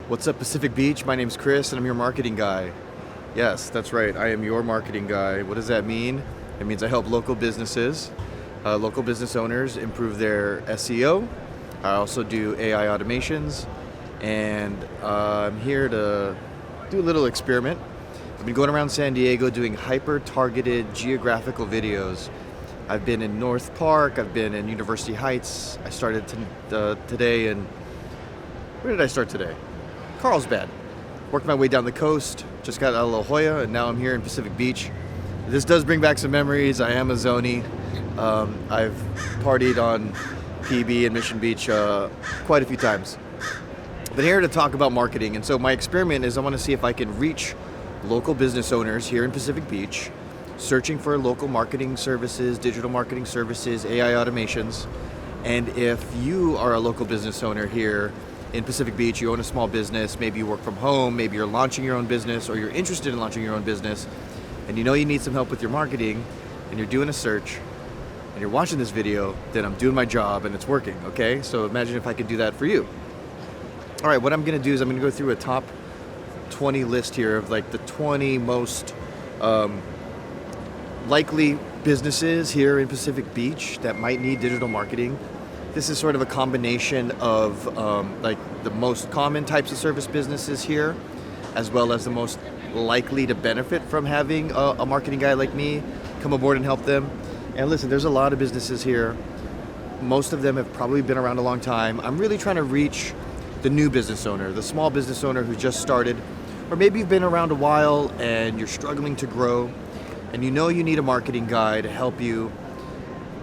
What's up, Pacific Beach? My name's Chris, and I'm your marketing guy. Yes, that's right. I am your marketing guy. What does that mean? It means I help local business owners improve their SEO. I also do AI automations, and I'm here to do a little experiment. I've been going around San Diego doing hyper-targeted geographical videos. I've been in North Park, I've been in University Heights. I started today in, where did I start today? Carlsbad. Worked my way down the coast, just got out of La Jolla, and now I'm here in Pacific Beach. This does bring back some memories. I am a zonie. I've partied on PB and Mission Beach quite a few times. But here to talk about marketing, and so my experiment is I want to see if I can reach local business owners here in Pacific Beach, searching for local marketing services, digital marketing services, AI automations. And if you are a local business owner here in Pacific Beach, you own a small business, maybe you work from home, maybe you're launching your own business, or you're interested in launching your own business, and you know you need some help with your marketing, and you're doing a search, and you're watching this video, then I'm doing my job and it's working, okay? So imagine if I could do that for you. All right, what I'm gonna do is I'm gonna go through a top 20 list here of like the 20 most likely businesses here in Pacific Beach that might need digital marketing. This is sort of a combination of like the most common types of service businesses here, as well as the most likely to benefit from having a marketing guy like me come aboard and help them. And listen, there's a lot of businesses here. Most of them have probably been around a long time. I'm really trying to reach the new business owner, the small business owner who just started, or maybe you've been around a while and you're struggling to grow, and you know you need a marketing guy to help you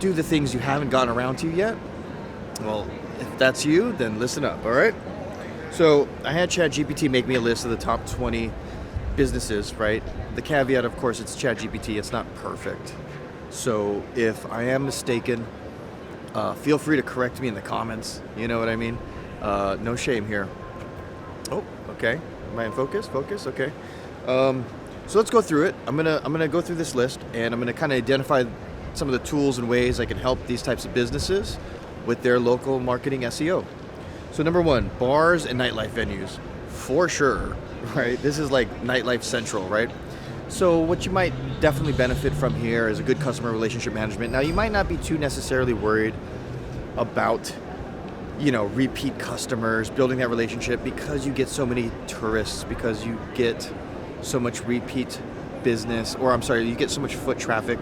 do the things you haven't gotten around to yet. Well, if that's you, then listen up, all right? So I had ChatGPT make me a list of the top 20 businesses, right? The caveat, of course, it's ChatGPT. It's not perfect. So if I am mistaken, feel free to correct me in the comments. You know what I mean? No shame here. Oh, okay. Am I in focus? Focus, okay. So let's go through it. I'm gonna go through this list, and I'm gonna kind of identify some of the tools and ways I can help these types of businesses with their local marketing SEO. So number one, bars and nightlife venues, for sure, right? This is like nightlife central, right? So what you might definitely benefit from here is a good customer relationship management. Now you might not be too necessarily worried about, repeat customers, building that relationship, because you get so many tourists, because you get so much repeat business, you get so much foot traffic.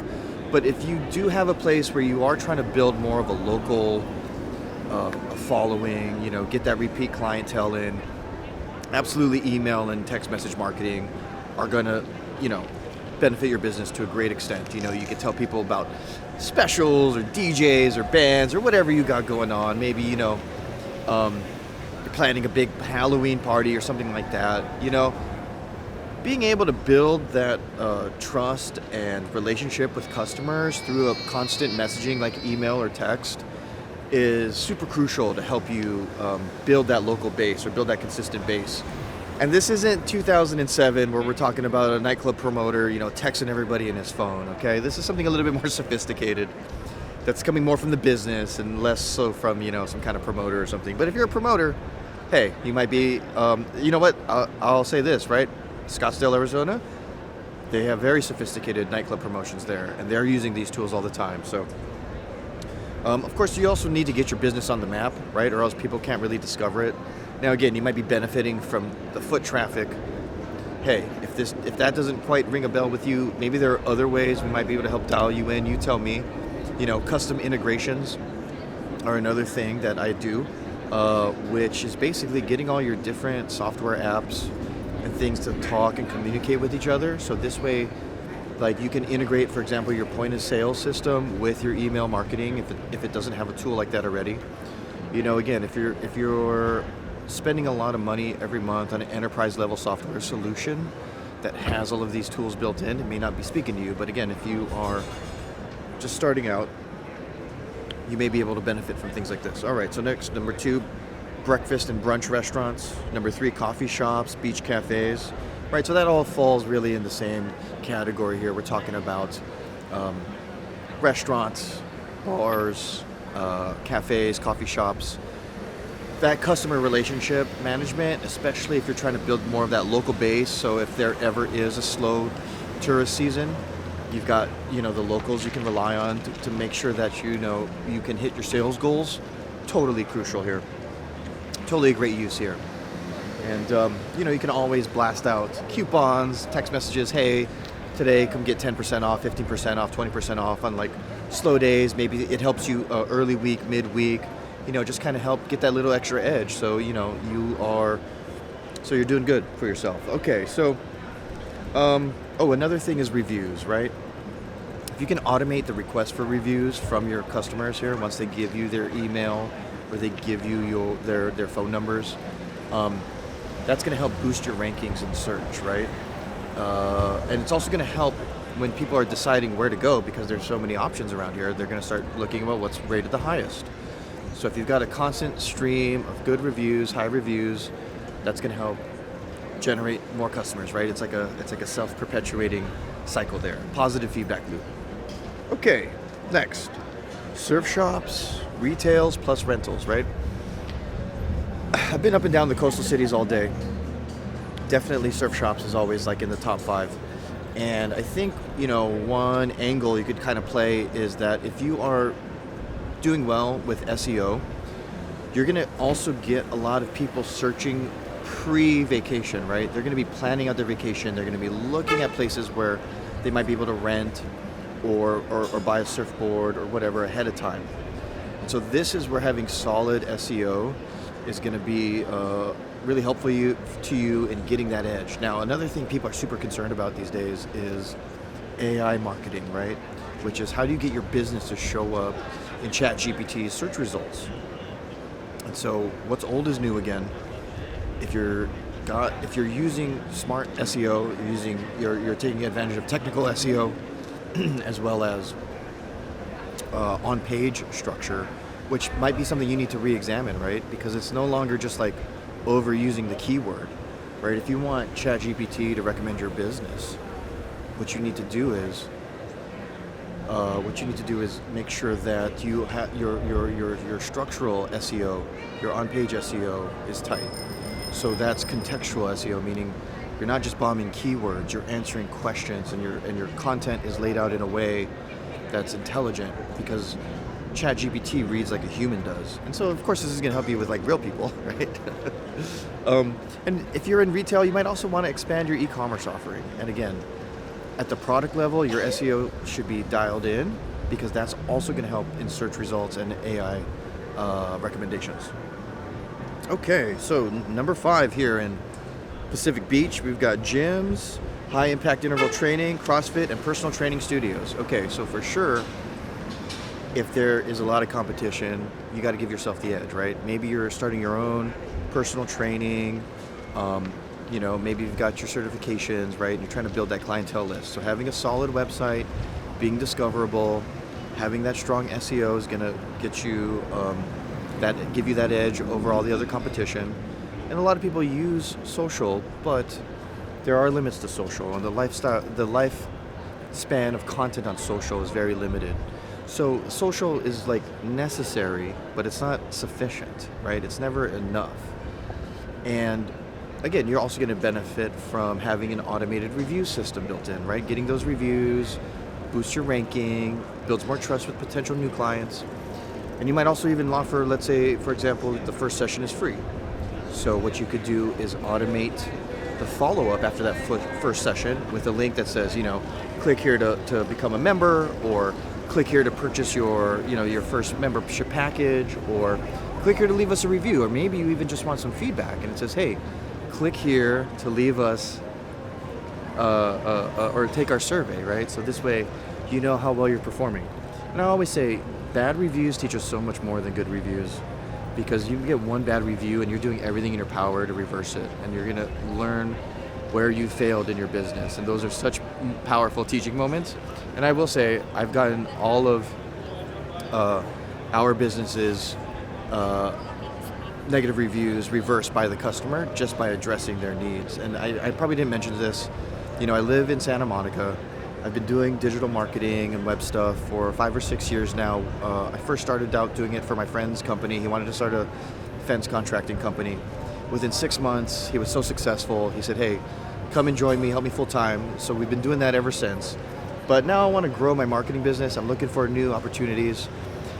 But if you do have a place where you are trying to build more of a local following, get that repeat clientele in, absolutely email and text message marketing are going to, benefit your business to a great extent. You can tell people about specials or DJs or bands or whatever you got going on. Maybe, you're planning a big Halloween party or something like that, Being able to build that trust and relationship with customers through a constant messaging like email or text is super crucial to help you build that local base or build that consistent base. And this isn't 2007 where we're talking about a nightclub promoter, texting everybody in his phone, okay? This is something a little bit more sophisticated that's coming more from the business and less so from, some kind of promoter or something. But if you're a promoter, hey, you might be, you know what? I'll say this, right? Scottsdale, Arizona, they have very sophisticated nightclub promotions there, and they're using these tools all the time. So, of course, you also need to get your business on the map, right? Or else people can't really discover it. Now, again, you might be benefiting from the foot traffic. Hey, if that doesn't quite ring a bell with you, maybe there are other ways we might be able to help dial you in. You tell me. Custom integrations are another thing that I do, which is basically getting all your different software apps and things to talk and communicate with each other. So this way, like, you can integrate, for example, your point of sale system with your email marketing if it doesn't have a tool like that already. Again, if you're spending a lot of money every month on an enterprise level software solution that has all of these tools built in, it may not be speaking to you. But again, if you are just starting out, you may be able to benefit from things like this. All right, so next, number 2, breakfast and brunch restaurants. Number 3, coffee shops, beach cafes. Right, so that all falls really in the same category here. We're talking about restaurants, bars, cafes, coffee shops. that customer relationship management, especially if you're trying to build more of that local base. So if there ever is a slow tourist season, you've got, the locals you can rely on to make sure that, you can hit your sales goals. Totally crucial here. Totally a great use here. And, you can always blast out coupons, text messages. Hey, today come get 10% off, 15% off, 20% off on like slow days. Maybe it helps you early week, midweek, just kind of help get that little extra edge. So, you're doing good for yourself. Okay. So, another thing is reviews, right? If you can automate the request for reviews from your customers here, once they give you their email or they give you their phone numbers, that's going to help boost your rankings in search, right? And it's also going to help when people are deciding where to go, because there's so many options around here. They're going to start looking at what's rated the highest. So if you've got a constant stream of good reviews, high reviews, that's going to help generate more customers, right? It's like a self-perpetuating cycle there. Positive feedback loop. Okay, next. Surf shops, retails plus rentals, right? I've been up and down the coastal cities all day. Definitely surf shops is always like in the top 5. And I think, one angle you could kind of play is that if you are doing well with SEO, you're going to also get a lot of people searching pre-vacation, right? They're going to be planning out their vacation. They're going to be looking at places where they might be able to rent or buy a surfboard or whatever ahead of time. And so this is where having solid SEO is going to be really helpful to you in getting that edge. Now, another thing people are super concerned about these days is AI marketing, right? Which is, how do you get your business to show up in ChatGPT's search results? And so what's old is new again. If you're using smart SEO, you're taking advantage of technical SEO as well as on-page structure, which might be something you need to re-examine, right? Because it's no longer just like overusing the keyword, right? If you want ChatGPT to recommend your business, what you need to do is make sure that you have your structural SEO, your on-page SEO is tight. So that's contextual SEO, meaning you're not just bombing keywords, you're answering questions, and your content is laid out in a way that's intelligent, because ChatGPT reads like a human does. And so, of course, this is going to help you with like real people, right? And if you're in retail, you might also want to expand your e-commerce offering. And again, at the product level, your SEO should be dialed in, because that's also going to help in search results and AI recommendations. Okay, so number 5 here in Pacific Beach, we've got gyms, high impact interval training, CrossFit, and personal training studios. Okay, so for sure, if there is a lot of competition, you got to give yourself the edge, right? Maybe you're starting your own personal training, maybe you've got your certifications, right? And you're trying to build that clientele list. So having a solid website, being discoverable, having that strong SEO is going to get you give you that edge over all the other competition. And a lot of people use social, but there are limits to social, and the lifespan of content on social is very limited. So social is like necessary, but it's not sufficient, right? It's never enough. And again, you're also going to benefit from having an automated review system built in, right? Getting those reviews boosts your ranking, builds more trust with potential new clients. And you might also even offer, let's say, for example, the first session is free. So what you could do is automate the follow-up after that first session with a link that says, click here to become a member, or click here to purchase your first membership package, or click here to leave us a review, or maybe you even just want some feedback and it says, hey, click here to leave us or take our survey, right? So this way you know how well you're performing. And I always say bad reviews teach us so much more than good reviews, because you can get one bad review and you're doing everything in your power to reverse it, and you're going to learn where you failed in your business. And those are such powerful teaching moments. And I will say, I've gotten all of our businesses negative reviews reversed by the customer just by addressing their needs. And I probably didn't mention this. I live in Santa Monica. I've been doing digital marketing and web stuff for 5 or 6 years now. I first started out doing it for my friend's company. He wanted to start a fence contracting company. Within 6 months, he was so successful, he said, hey, come and join me, help me full time. So we've been doing that ever since. But now I want to grow my marketing business. I'm looking for new opportunities.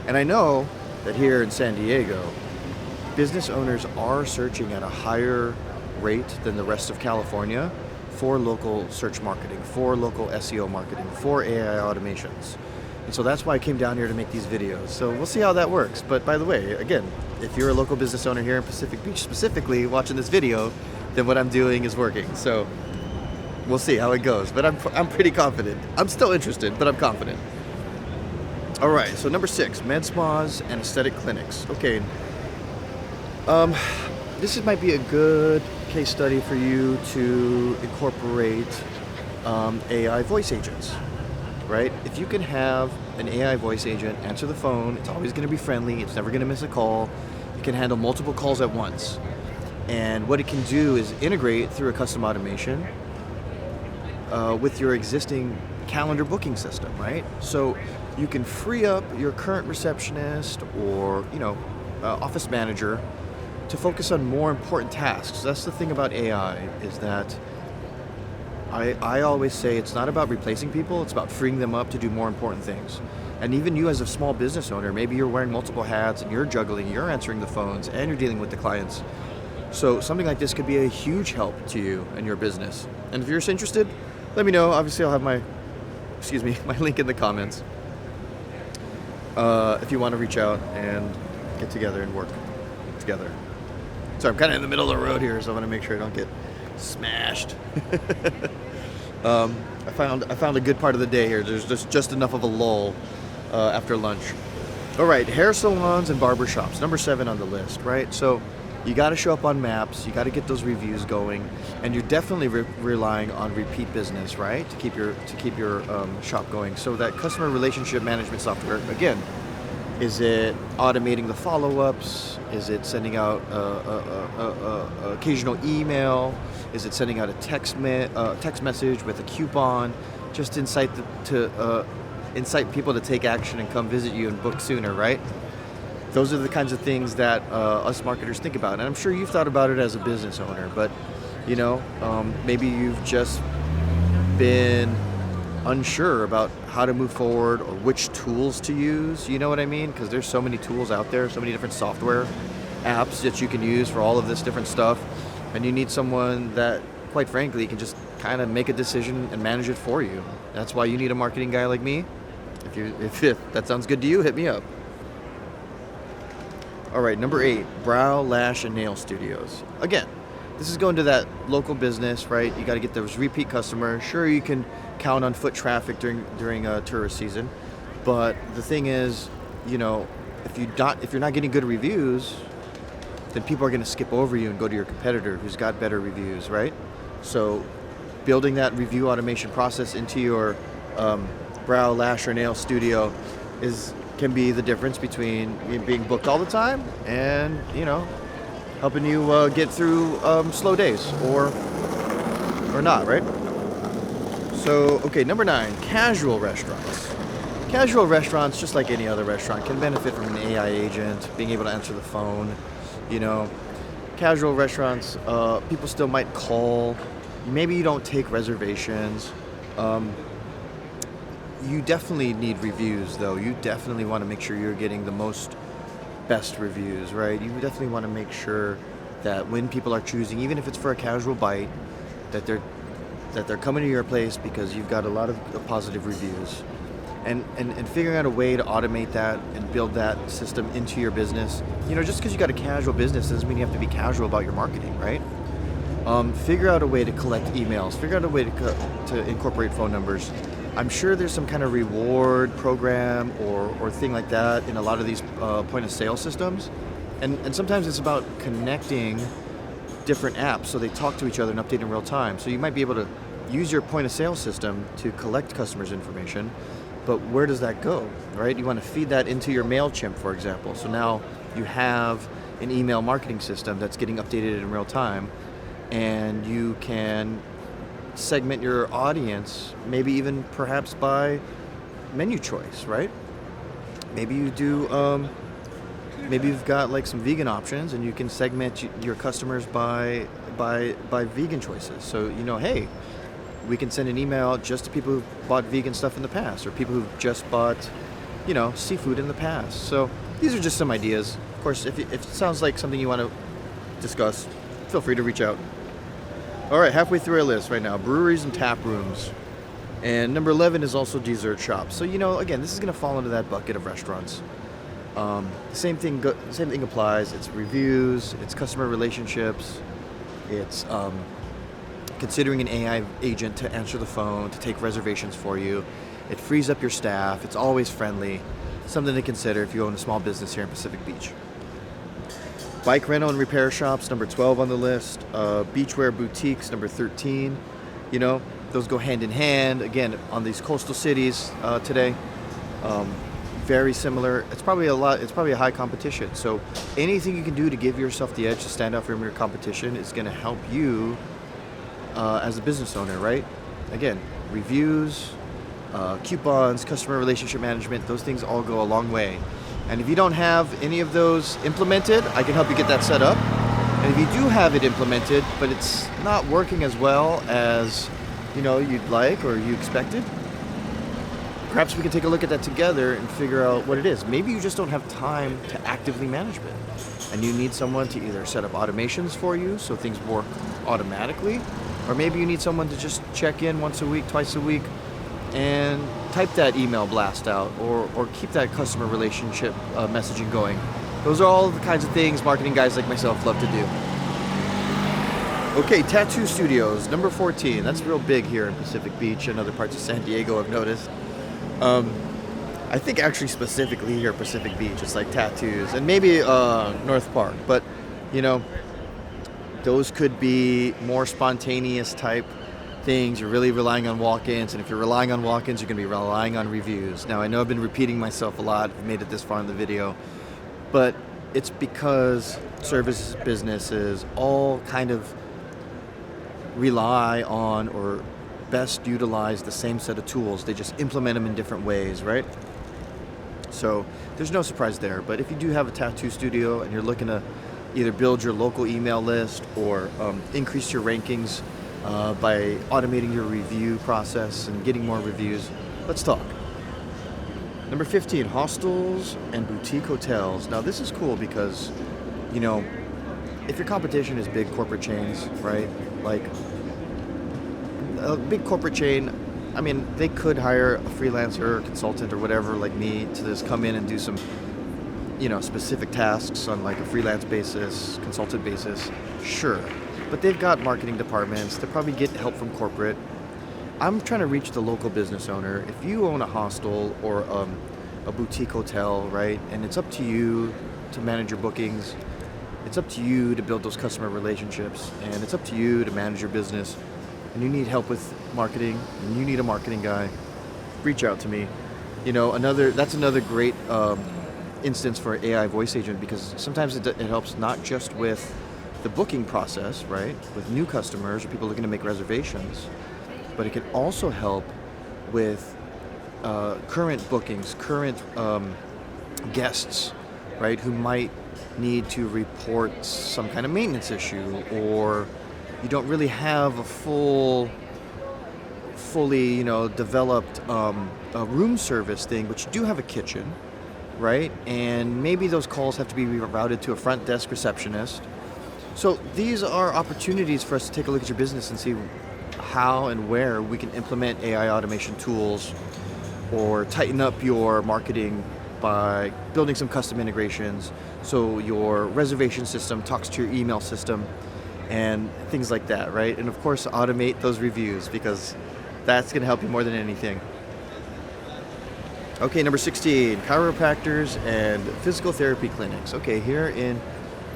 And I know that here in San Diego, business owners are searching at a higher rate than the rest of California for local search marketing, for local SEO marketing, for AI automations. And so that's why I came down here to make these videos. So we'll see how that works. But by the way, again, if you're a local business owner here in Pacific Beach specifically watching this video, then what I'm doing is working. So we'll see how it goes. But I'm pretty confident. I'm still interested, but I'm confident. All right, so number 6, med spas and aesthetic clinics. Okay, might be a good case study for you to incorporate AI voice agents, right? If you can have an AI voice agent answer the phone, it's always going to be friendly, it's never going to miss a call, it can handle multiple calls at once. And what it can do is integrate through a custom automation with your existing calendar booking system, right? So you can free up your current receptionist or, office manager to focus on more important tasks. That's the thing about AI, is that I always say it's not about replacing people, it's about freeing them up to do more important things. And even you as a small business owner, maybe you're wearing multiple hats and you're juggling, you're answering the phones and you're dealing with the clients. So something like this could be a huge help to you and your business. And if you're interested, let me know. Obviously I'll have my link in the comments. If you want to reach out and get together and work together. So I'm kind of in the middle of the road here, so I want to make sure I don't get smashed. I found a good part of the day here. There's just enough of a lull after lunch. All right, hair salons and barber shops, number 7 on the list, right? So you got to show up on maps, you got to get those reviews going, and you're definitely relying on repeat business, right, to keep your shop going. So that customer relationship management software, again, is it automating the follow-ups? Is it sending out occasional email? Is it sending out a text message with a coupon? Just incite people to take action and come visit you and book sooner, right? Those are the kinds of things that us marketers think about. And I'm sure you've thought about it as a business owner, but maybe you've just been unsure about how to move forward or which tools to use, you know what I mean? Because there's so many tools out there, so many different software apps that you can use for all of this different stuff, and you need someone that, quite frankly, can just kind of make a decision and manage it for you. That's why you need a marketing guy like me. If that sounds good to you, hit me up. All right, number 8, brow, lash, and nail studios. Again, this is going to that local business, right? You got to get those repeat customers. Sure, you can count on foot traffic during tourist season, but the thing is, if you're not getting good reviews, then people are going to skip over you and go to your competitor who's got better reviews, right? So, building that review automation process into your brow, lash, or nail studio can be the difference between being booked all the time and helping you get through slow days or not, right? So, okay, number 9, casual restaurants. Casual restaurants, just like any other restaurant, can benefit from an AI agent, being able to answer the phone. Casual restaurants, people still might call. Maybe you don't take reservations. You definitely need reviews, though. You definitely want to make sure you're getting the best reviews, right? You definitely want to make sure that when people are choosing, even if it's for a casual bite, that they're coming to your place because you've got a lot of positive reviews. And figuring out a way to automate that and build that system into your business. Just because you got a casual business doesn't mean you have to be casual about your marketing, right? Figure out a way to collect emails. Figure out a way to incorporate phone numbers. I'm sure there's some kind of reward program or thing like that in a lot of these point of sale systems. And sometimes it's about connecting different apps so they talk to each other and update in real time. So you might be able to use your point of sale system to collect customers' information, but where does that go, right? You want to feed that into your MailChimp, for example. So now you have an email marketing system that's getting updated in real time, and you can segment your audience, maybe even perhaps by menu choice, right? Maybe you do maybe you've got like some vegan options, and you can segment your customers by vegan choices. So hey, we can send an email out just to people who've bought vegan stuff in the past, or people who've just bought seafood in the past. So these are just some ideas. Of course, if it sounds like something you want to discuss, feel free to reach out. All right, halfway through our list right now: breweries and tap rooms. And number 11 is also dessert shops. So again, this is going to fall into that bucket of restaurants. Same thing applies. It's reviews, it's customer relationships, it's considering an AI agent to answer the phone, to take reservations for you. It frees up your staff. It's always friendly. Something to consider if you own a small business here in Pacific Beach. Bike rental and repair shops, number 12 on the list. Beachwear boutiques, number 13. Those go hand in hand. Again, on these coastal cities today, very similar. It's probably a high competition. So anything you can do to give yourself the edge to stand out from your competition is going to help you as a business owner, right? Again, reviews, coupons, customer relationship management, those things all go a long way. And if you don't have any of those implemented, I can help you get that set up. And if you do have it implemented, but it's not working as well as you'd like or you expected, perhaps we can take a look at that together and figure out what it is. Maybe you just don't have time to actively manage it, and you need someone to either set up automations for you so things work automatically, or maybe you need someone to just check in once a week, twice a week, and type that email blast out, or keep that customer relationship messaging going. Those are all the kinds of things marketing guys like myself love to do. Okay, tattoo studios, number 14. That's real big here in Pacific Beach and other parts of San Diego, I've noticed. I think actually specifically here at Pacific Beach, it's like tattoos, and maybe North Park, but those could be more spontaneous type things. You're really relying on walk-ins, and if you're relying on walk-ins, you're going to be relying on reviews. Now, I know I've been repeating myself a lot. I've made it this far in the video, but it's because service businesses all kind of rely on or best utilize the same set of tools. They just implement them in different ways, right? So there's no surprise there. But if you do have a tattoo studio and you're looking to either build your local email list or increase your rankings by automating your review process and getting more reviews, let's talk. Number 15, hostels and boutique hotels. Now this is cool because, if your competition is big corporate chains, right? Like a big corporate chain, I mean, they could hire a freelancer or consultant or whatever like me to just come in and do some, specific tasks on like a freelance basis, consultant basis. Sure. But they've got marketing departments. They probably get help from corporate. I'm trying to reach the local business owner. If you own a hostel or a boutique hotel, right, and it's up to you to manage your bookings, it's up to you to build those customer relationships, and it's up to you to manage your business, and you need help with marketing, and you need a marketing guy, reach out to me. That's another great instance for AI voice agent, because sometimes it helps not just with the booking process, right, with new customers or people looking to make reservations, but it can also help with current bookings, current guests, right, who might need to report some kind of maintenance issue, or you don't really have a fully developed room service thing, but you do have a kitchen, right, and maybe those calls have to be routed to a front desk receptionist. So these are opportunities for us to take a look at your business and see how and where we can implement AI automation tools or tighten up your marketing by building some custom integrations so your reservation system talks to your email system and things like that, right? And of course, automate those reviews, because that's going to help you more than anything. Okay, number 16, chiropractors and physical therapy clinics. Okay, here in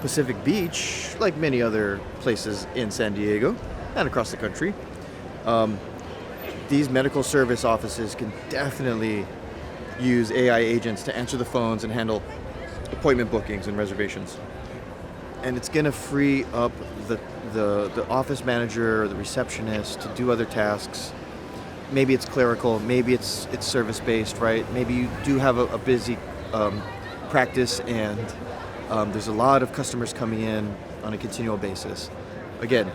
Pacific Beach, like many other places in San Diego and across the country, these medical service offices can definitely use AI agents to answer the phones and handle appointment bookings and reservations. And it's going to free up the office manager or the receptionist to do other tasks. Maybe it's clerical, maybe it's service-based, right? Maybe you do have a busy practice, and there's a lot of customers coming in on a continual basis. Again,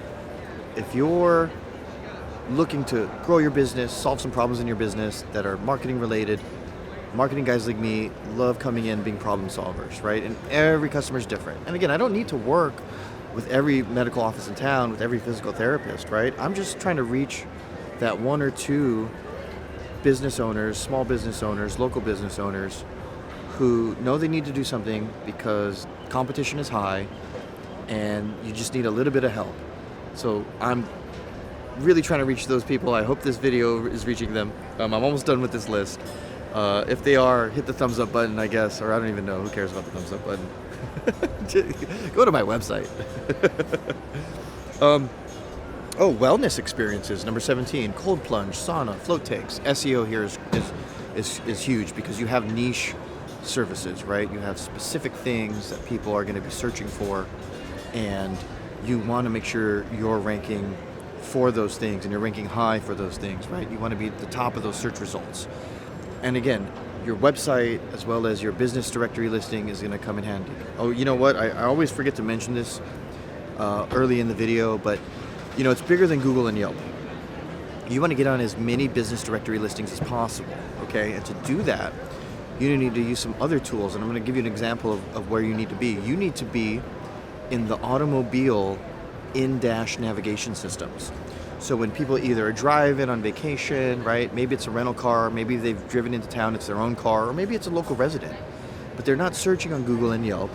if you're looking to grow your business, solve some problems in your business that are marketing related, marketing guys like me love coming in being problem solvers, right? And every customer is different. And again, I don't need to work with every medical office in town, with every physical therapist, right? I'm just trying to reach that one or two business owners, small business owners, local business owners who know they need to do something because competition is high and you just need a little bit of help. So I'm really trying to reach those people. I hope this video is reaching them. I'm almost done with this list. If they are, hit the thumbs up button, I guess, or I don't even know. Who cares about the thumbs up button? Go to my website. Wellness experiences, number 17. Cold plunge, sauna, float tanks. SEO here is huge because you have niche services, right? You have specific things that people are going to be searching for, and you want to make sure you're ranking for those things and you're ranking high for those things, right? You want to be at the top of those search results. And again, your website as well as your business directory listing is going to come in handy. Oh, you know what? I always forget to mention this early in the video, but it's bigger than Google and Yelp. You want to get on as many business directory listings as possible, okay? And to do that, you need to use some other tools, and I'm going to give you an example of where you need to be. You need to be in the automobile in-dash navigation systems. So when people either are driving on vacation, right? Maybe it's a rental car, maybe they've driven into town, it's their own car, or maybe it's a local resident. But they're not searching on Google and Yelp,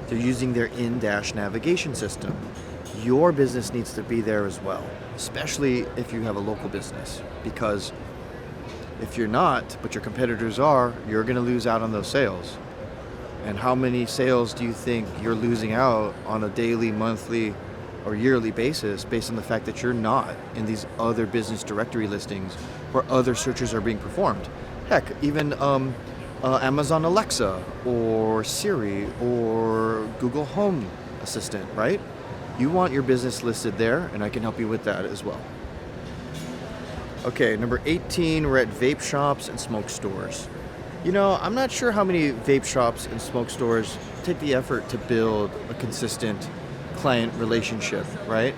they're using their in-dash navigation system. Your business needs to be there as well, especially if you have a local business, because if you're not, but your competitors are, you're going to lose out on those sales. And how many sales do you think you're losing out on a daily, monthly, or yearly basis based on the fact that you're not in these other business directory listings where other searches are being performed? Heck, even Amazon Alexa or Siri or Google Home Assistant, right? You want your business listed there, and I can help you with that as well. Okay, number 18, we're at vape shops and smoke stores. I'm not sure how many vape shops and smoke stores take the effort to build a consistent client relationship, right?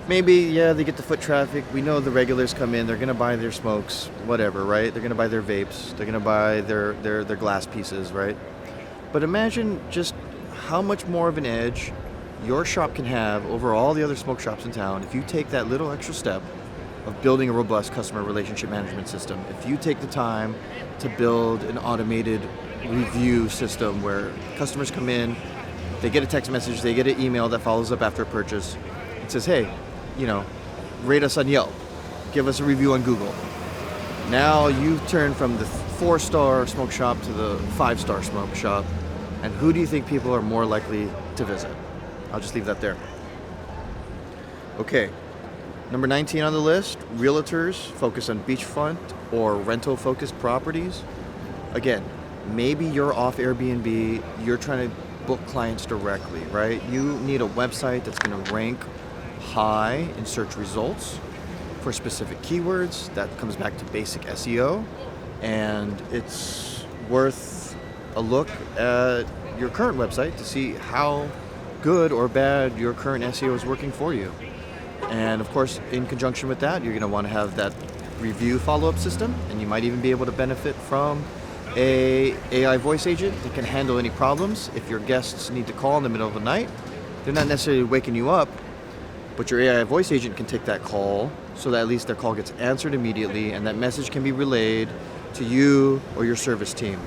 Maybe, they get the foot traffic. We know the regulars come in, they're going to buy their smokes, whatever, right? They're going to buy their vapes, they're going to buy their glass pieces, right? But imagine just how much more of an edge your shop can have over all the other smoke shops in town if you take that little extra step of building a robust customer relationship management system. If you take the time to build an automated review system where customers come in, they get a text message, they get an email that follows up after a purchase. It says, hey, rate us on Yelp, give us a review on Google. Now you've turned from the 4-star smoke shop to the 5-star smoke shop. And who do you think people are more likely to visit? I'll just leave that there. Okay, number 19 on the list, realtors focus on beachfront or rental-focused properties. Again, maybe you're off Airbnb, you're trying to book clients directly, right? You need a website that's going to rank high in search results for specific keywords. That comes back to basic SEO, and it's worth a look at your current website to see how good or bad your current SEO is working for you. And of course, in conjunction with that, you're going to want to have that review follow-up system, and you might even be able to benefit from a AI voice agent that can handle any problems. If your guests need to call in the middle of the night, they're not necessarily waking you up, but your AI voice agent can take that call so that at least their call gets answered immediately and that message can be relayed to you or your service team.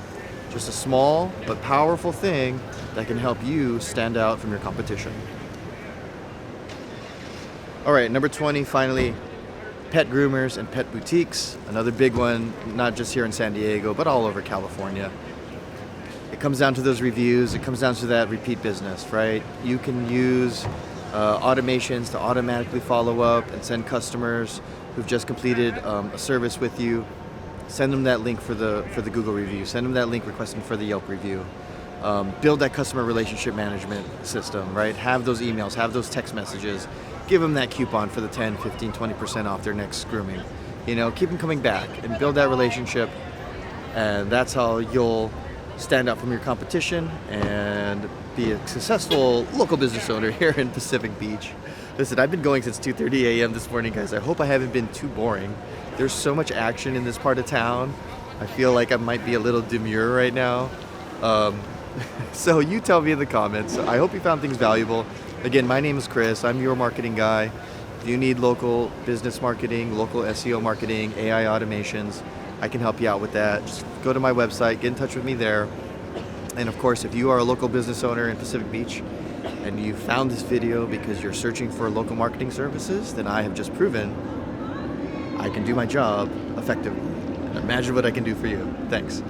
Just a small but powerful thing that can help you stand out from your competition. All right, number 20, finally, pet groomers and pet boutiques. Another big one, not just here in San Diego, but all over California. It comes down to those reviews. It comes down to that repeat business, right? You can use automations to automatically follow up and send customers who've just completed a service with you. Send them that link for the Google review. Send them that link requesting for the Yelp review. Build that customer relationship management system, right? Have those emails, have those text messages. Give them that coupon for the 10, 15, 20% off their next grooming. Keep them coming back and build that relationship. And that's how you'll stand out from your competition and be a successful local business owner here in Pacific Beach. Listen, I've been going since 2:30 a.m. this morning, guys. I hope I haven't been too boring. There's so much action in this part of town. I feel like I might be a little demure right now. So you tell me in the comments. I hope you found things valuable. Again, my name is Chris. I'm your marketing guy. If you need local business marketing, local SEO marketing, AI automations, I can help you out with that. Just go to my website, get in touch with me there. And of course, if you are a local business owner in Pacific Beach and you found this video because you're searching for local marketing services, then I have just proven I can do my job effectively. And imagine what I can do for you. Thanks.